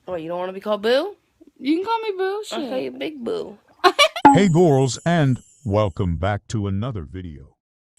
Oh, you don't want to be called Boo? You can call me Boo. I'll call Shit. you Big Boo. Hey girls, and welcome back to another video.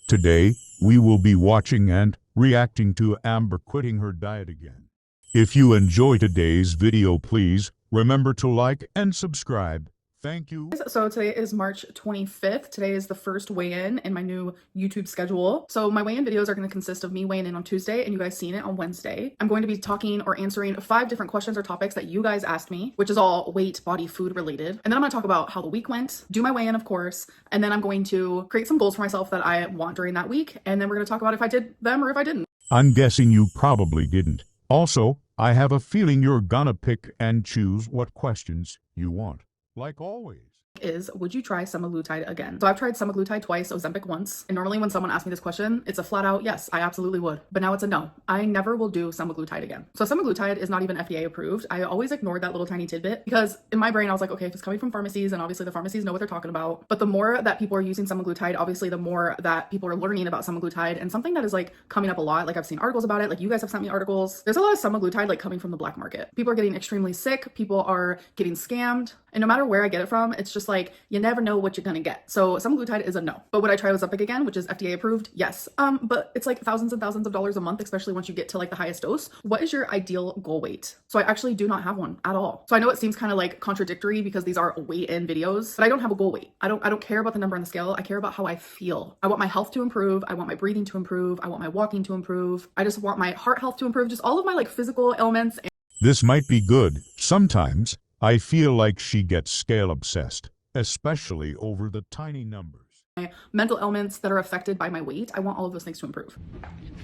Today, we will be watching and reacting to Amber quitting her diet again. If you enjoy today's video, please remember to like and subscribe. Thank you. So today is March 25th. Today is the first weigh-in my new YouTube schedule. So my weigh-in videos are going to consist of me weighing in on Tuesday and you guys seeing it on Wednesday. I'm going to be talking or answering 5 different questions or topics that you guys asked me, which is all weight, body, food related. And then I'm going to talk about how the week went, do my weigh-in, of course, and then I'm going to create some goals for myself that I want during that week. And then we're going to talk about if I did them or if I didn't. I'm guessing you probably didn't. Also, I have a feeling you're gonna pick and choose what questions you want, like always. Is would you try semaglutide again? So I've tried semaglutide twice, Ozempic once, and normally when someone asks me this question, it's a flat out yes, I absolutely would. But now it's a no. I never will do semaglutide again. So semaglutide is not even FDA approved. I always ignored that little tiny tidbit because in my brain I was like, okay, if it's coming from pharmacies, and obviously the pharmacies know what they're talking about. But the more that people are using semaglutide, obviously the more that people are learning about semaglutide, and something that is like coming up a lot, like I've seen articles about it, like you guys have sent me articles. There's a lot of semaglutide like coming from the black market. People are getting extremely sick, people are getting scammed, and no matter where I get it from, it's just like you never know what you're gonna get. So semaglutide is a no. But would I try Ozempic again, which is FDA approved? Yes. But it's like thousands and thousands of dollars a month, especially once you get to like the highest dose. What is your ideal goal weight? So I actually do not have one at all. So I know it seems kind of like contradictory because these are weigh-in videos, but I don't have a goal weight. I don't care about the number on the scale. I care about how I feel. I want my health to improve. I want my breathing to improve. I want my walking to improve. I just want my heart health to improve. Just all of my like physical ailments. This might be good. Sometimes I feel like she gets scale obsessed, especially over the tiny numbers. My mental ailments that are affected by my weight. I want all of those things to improve.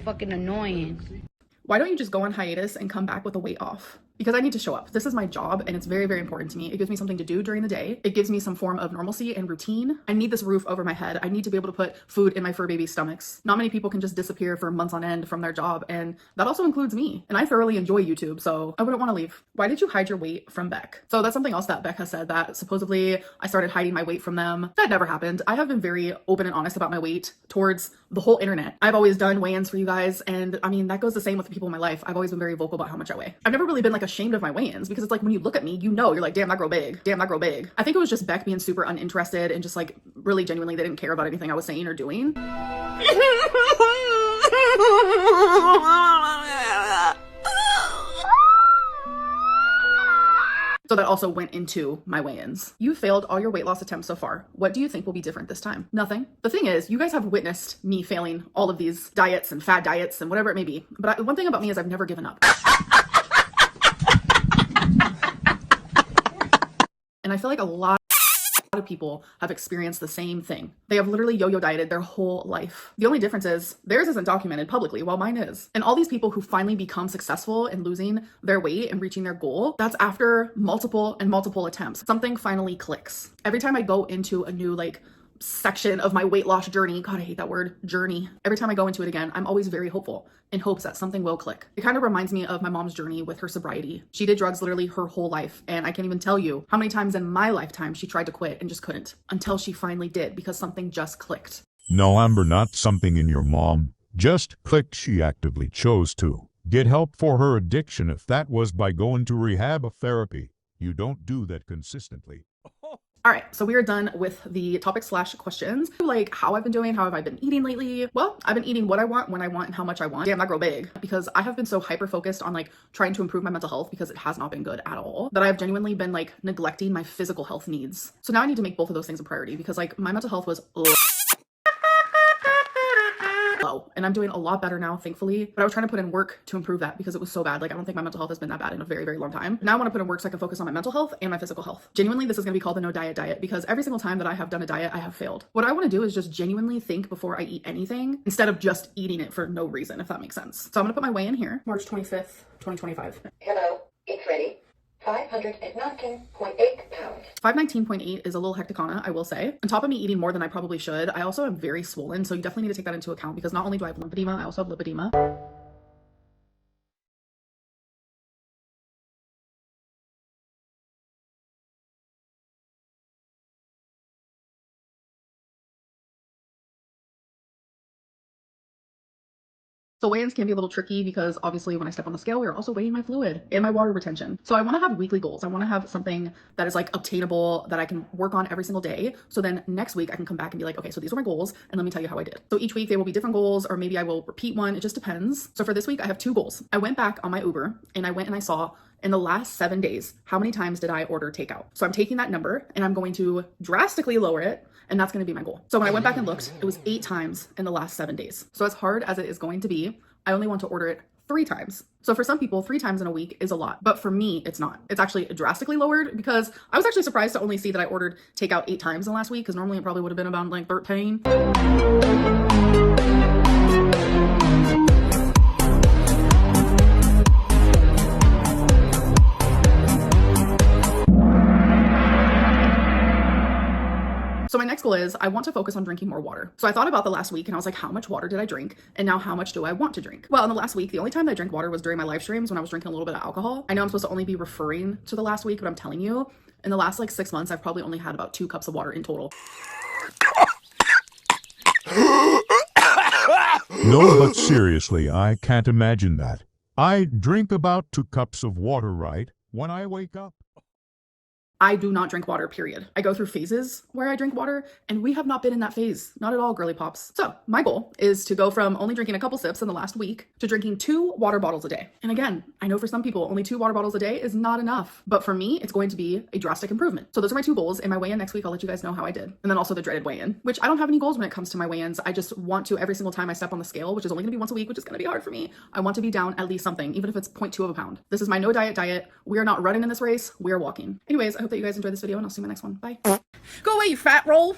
Fucking annoying. Why don't you just go on hiatus and come back with a weight off? Because I need to show up. This is my job and it's very, very important to me. It gives me something to do during the day. It gives me some form of normalcy and routine. I need this roof over my head. I need to be able to put food in my fur baby stomachs. Not many people can just disappear for months on end from their job, and that also includes me. And I thoroughly enjoy YouTube, so I wouldn't want to leave. Why did you hide your weight from Beck? So that's something else that Beck has said, that supposedly I started hiding my weight from them. That never happened. I have been very open and honest about my weight towards the whole internet. I've always done weigh-ins for you guys, and I mean, that goes the same with the people in my life. I've always been very vocal about how much I weigh. I've never really been like ashamed of my weigh-ins, because it's like when you look at me, you know, you're like, damn, that grow big. Damn, that grow big. I think it was just Beck being super uninterested and just like really genuinely they didn't care about anything I was saying or doing. So that also went into my weigh-ins. You failed all your weight loss attempts so far. What do you think will be different this time? Nothing. The thing is, you guys have witnessed me failing all of these diets and fad diets and whatever it may be. But one thing about me is I've never given up. And I feel like a lot of people have experienced the same thing. They have literally yo-yo dieted their whole life. The only difference is theirs isn't documented publicly, while mine is. And all these people who finally become successful in losing their weight and reaching their goal, that's after multiple and multiple attempts. Something finally clicks. Every time I go into a new like section of my weight loss journey, God, I hate that word, journey. Every time I go into it again, I'm always very hopeful in hopes that something will click. It kind of reminds me of my mom's journey with her sobriety. She did drugs literally her whole life, and I can't even tell you how many times in my lifetime she tried to quit and just couldn't, until she finally did, because something just clicked. No, Amber, not something in your mom. Just clicked. She actively chose to get help for her addiction. If that was by going to rehab or therapy, you don't do that consistently. All right, so we are done with the topic / questions. Like how I've been doing, how have I been eating lately? Well, I've been eating what I want, when I want, and how much I want. Damn, I grow big. Because I have been so hyper focused on like trying to improve my mental health, because it has not been good at all, that I have genuinely been like neglecting my physical health needs. So now I need to make both of those things a priority, because like my mental health was low, and I'm doing a lot better now, thankfully. But I was trying to put in work to improve that because it was so bad. Like I don't think my mental health has been that bad in a very, very long time. Now I want to put in work so I can focus on my mental health and my physical health. Genuinely, this is going to be called the no diet diet, because every single time that I have done a diet, I have failed. What I want to do is just genuinely think before I eat anything, instead of just eating it for no reason, if that makes sense. So I'm going to put my weigh in here, March 25th, 2025. Hello, it's ready. 519.8 pounds. 519.8 is a little hectic on it, I will say. On top of me eating more than I probably should, I also am very swollen, so you definitely need to take that into account, because not only do I have lymphedema, I also have lipedema. So weigh-ins can be a little tricky because obviously when I step on the scale, we're also weighing my fluid and my water retention. So I want to have weekly goals. I want to have something that is like obtainable that I can work on every single day. So then next week I can come back and be like, okay, so these are my goals and let me tell you how I did. So each week they will be different goals, or maybe I will repeat one. It just depends. So for this week, I have 2 goals. I went back on my Uber and I went and I saw in the last 7 days, how many times did I order takeout? So I'm taking that number and I'm going to drastically lower it. And that's going to be my goal. So when I went back and looked, it was 8 times in the last 7 days. So as hard as it is going to be, I only want to order it 3 times. So for some people, 3 times in a week is a lot, but for me, it's not. It's actually drastically lowered because I was actually surprised to only see that I ordered takeout 8 times in the last week, because normally it probably would have been about like 13. So my next goal is I want to focus on drinking more water. So I thought about the last week and I was like, how much water did I drink? And now how much do I want to drink? Well, in the last week, the only time that I drank water was during my live streams when I was drinking a little bit of alcohol. I know I'm supposed to only be referring to the last week, but I'm telling you, in the last like 6 months, I've probably only had about 2 cups of water in total. No, but seriously, I can't imagine that. I drink about 2 cups of water, right, when I wake up. I do not drink water, period. I go through phases where I drink water, and we have not been in that phase. Not at all, girly pops. So my goal is to go from only drinking a couple sips in the last week to drinking 2 water bottles a day. And again, I know for some people, only 2 water bottles a day is not enough. But for me, it's going to be a drastic improvement. So those are my 2 goals. In my weigh-in next week, I'll let you guys know how I did. And then also the dreaded weigh-in, which I don't have any goals when it comes to my weigh-ins. I just want to, every single time I step on the scale, which is only gonna be once a week, which is gonna be hard for me, I want to be down at least something, even if it's 0.2 of a pound. This is my no diet. We are not running in this race. We are walking. Anyways, I hope that you guys enjoyed this video, and I'll see you in my next one. Bye. Go away, you fat roll.